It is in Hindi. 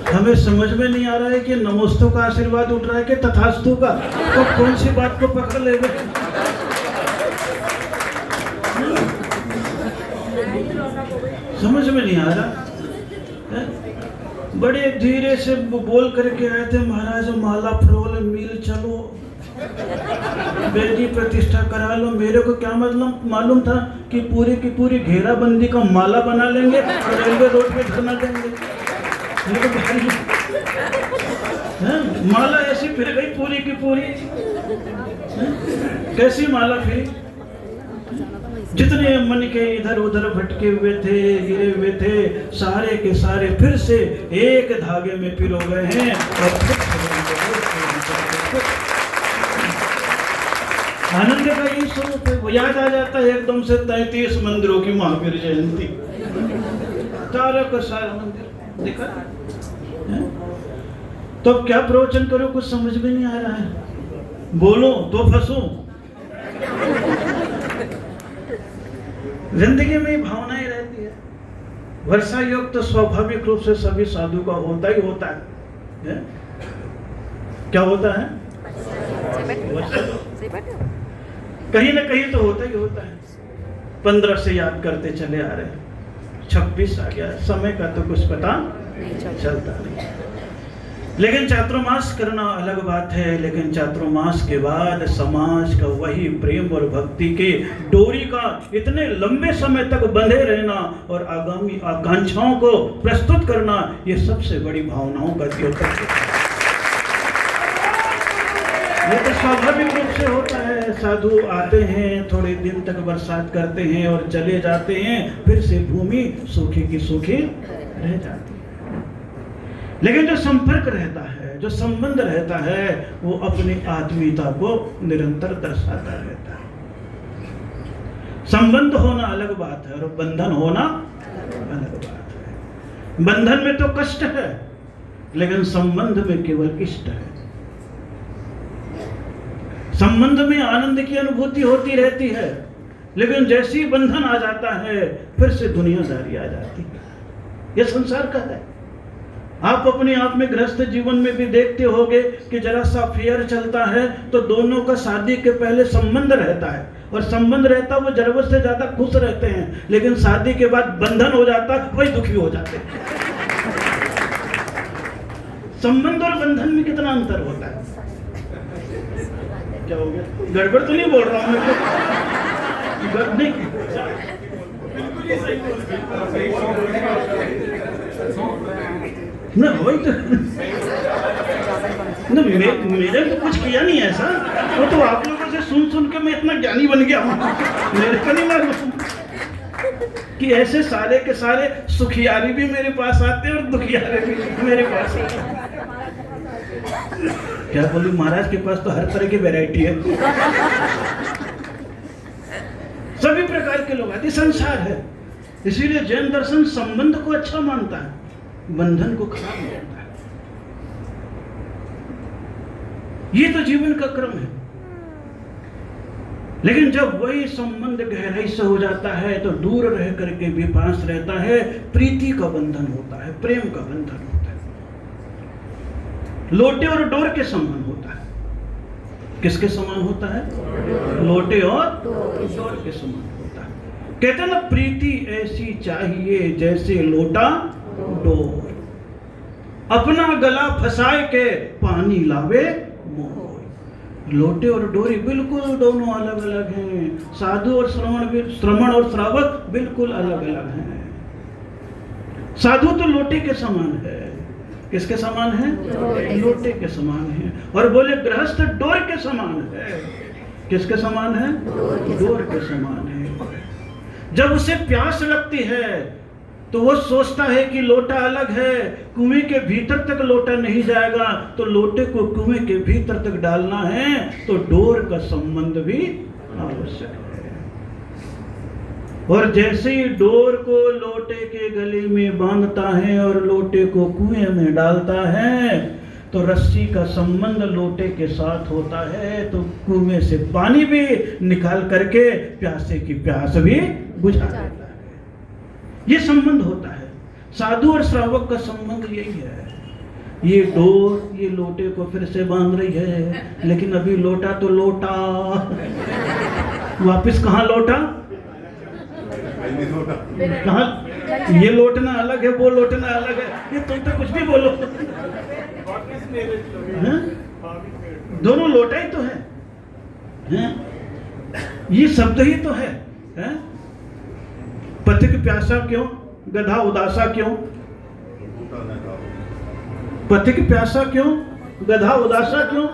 हमें समझ में नहीं आ रहा है कि नमोस्तु का आशीर्वाद उठ रहा है कि तथास्तु का, तो कौन सी बात को पकड़ ले। समझ में नहीं आ रहा है? बड़े धीरे से बोल करके आए थे, महाराज माला फरोल मिल चलो, बेटी प्रतिष्ठा करा लो। मेरे को क्या मतलब मालूम था कि पूरी की पूरी घेराबंदी का माला बना लेंगे और रेलवे रोड पे धरना देंगे। माला ऐसी फिर गई पूरी की पूरी। कैसी माला फिर? जितने मन के इधर उधर भटके हुए थे, गिरे हुए थे, सारे के सारे फिर से एक धागे में पिरो गए हैं। और आनंद का यही स्वरूप है। वो याद आ जाता है एकदम से 33 मंदिरों की महावीर जयंती, सारा का सारा मंदिर देखा। तो अब क्या प्रवचन करो, कुछ समझ में नहीं आ रहा है। बोलो तो फंसो। जिंदगी में भावनाएं रहती है। वर्षा योग तो स्वाभाविक रूप से सभी साधु का होता ही होता है। क्या होता है? कहीं ना कहीं तो होता ही होता है। 15 से याद करते चले आ रहे हैं, 26 आ गया, समय का तो कुछ पता चलता नहीं। लेकिन चातुर्मास करना अलग बात है। लेकिन चातुर्मास के बाद समाज का वही प्रेम और भक्ति के डोरी का इतने लंबे समय तक बंधे रहना और आगामी आकांक्षाओं को प्रस्तुत करना, ये सबसे बड़ी भावनाओं का द्योतक है। ये तो स्वाभाविक रूप से होता है। साधु आते हैं, थोड़े दिन तक बरसात करते हैं और चले जाते हैं, फिर से भूमि सूखी की सूखी रह जाती है। लेकिन जो संपर्क रहता है, जो संबंध रहता है, वो अपनी आत्मीयता को निरंतर दर्शाता रहता है। संबंध होना अलग बात है और बंधन होना अलग बात है। बंधन में तो कष्ट है, लेकिन संबंध में केवल इष्ट है। संबंध में आनंद की अनुभूति होती रहती है, लेकिन जैसे ही बंधन आ जाता है, फिर से दुनियादारी आ जाती है। यह संसार का है। आप अपने आप में गृहस्थ जीवन में भी देखते होंगे कि जरा सा अफेयर चलता है तो दोनों का शादी के पहले संबंध रहता है, और संबंध रहता है वो जरूरत से ज्यादा खुश रहते हैं, लेकिन शादी के बाद बंधन हो जाता है, वही दुखी हो जाते हैं। संबंध और बंधन में कितना अंतर होता है? क्या हो गया? गड़बड़ तो नहीं बोल रहा हूं मैं? ना वही तो ना, मेरे तो कुछ किया नहीं ऐसा। वो तो आप लोगों से सुन के मैं इतना ज्ञानी बन गया हूँ। मेरे को नहीं मालूम कि ऐसे सारे के सारे सुखियारी भी मेरे पास आते हैं और दुखियारी भी मेरे पास आते हैं। क्या बोलूं, महाराज के पास तो हर तरह की वैरायटी है। सभी प्रकार के लोग आते, संसार है। इसीलिए जैन दर्शन संबंध को अच्छा मानता है, बंधन को खराब मानता है। ये तो जीवन का क्रम है। लेकिन जब वही संबंध गहराई से हो जाता है तो दूर रह करके भी पास रहता है, प्रीति का बंधन होता है, प्रेम का बंधन होता है, लोटे और डोर के समान होता है। किसके समान होता है? लोटे और डोर के समान होता है। कहते हैं ना, प्रीति ऐसी चाहिए जैसे लोटा डोर, अपना गला फंसाए के पानी लावे मोर। लोटे और डोरी बिल्कुल दोनों अलग अलग हैं। साधु और श्रमण और श्रावक बिल्कुल अलग अलग हैं। साधु तो लोटे के समान है। किसके समान है? लोटे के समान है। और बोले गृहस्थ डोर के समान है। किसके समान है? डोर के समान है। जब उसे प्यास लगती है तो वो सोचता है कि लोटा अलग है, कुएं के भीतर तक लोटा नहीं जाएगा, तो लोटे को कुएं के भीतर तक डालना है, तो डोर का संबंध भी आवश्यक है। और जैसे ही डोर को लोटे के गले में बांधता है और लोटे को कुएं में डालता है, तो रस्सी का संबंध लोटे के साथ होता है, तो कुएं से पानी भी निकाल करके प्यासे की प्यास भी बुझा देता है। ये संबंध होता है। साधु और श्रावक का संबंध यही है। ये डोर ये लोटे को फिर से बांध रही है, लेकिन अभी लोटा तो लोटा, वापिस कहाँ लौटा? कहाँ? ये लौटना अलग है, वो लौटना अलग है। ये तुम तो कुछ भी बोलो, दोनों लोटा ही तो है? ये शब्द ही तो है? पथिक प्यासा क्यों, गधा उदासा क्यों? पथिक प्यासा क्यों, गधा उदासा क्यों?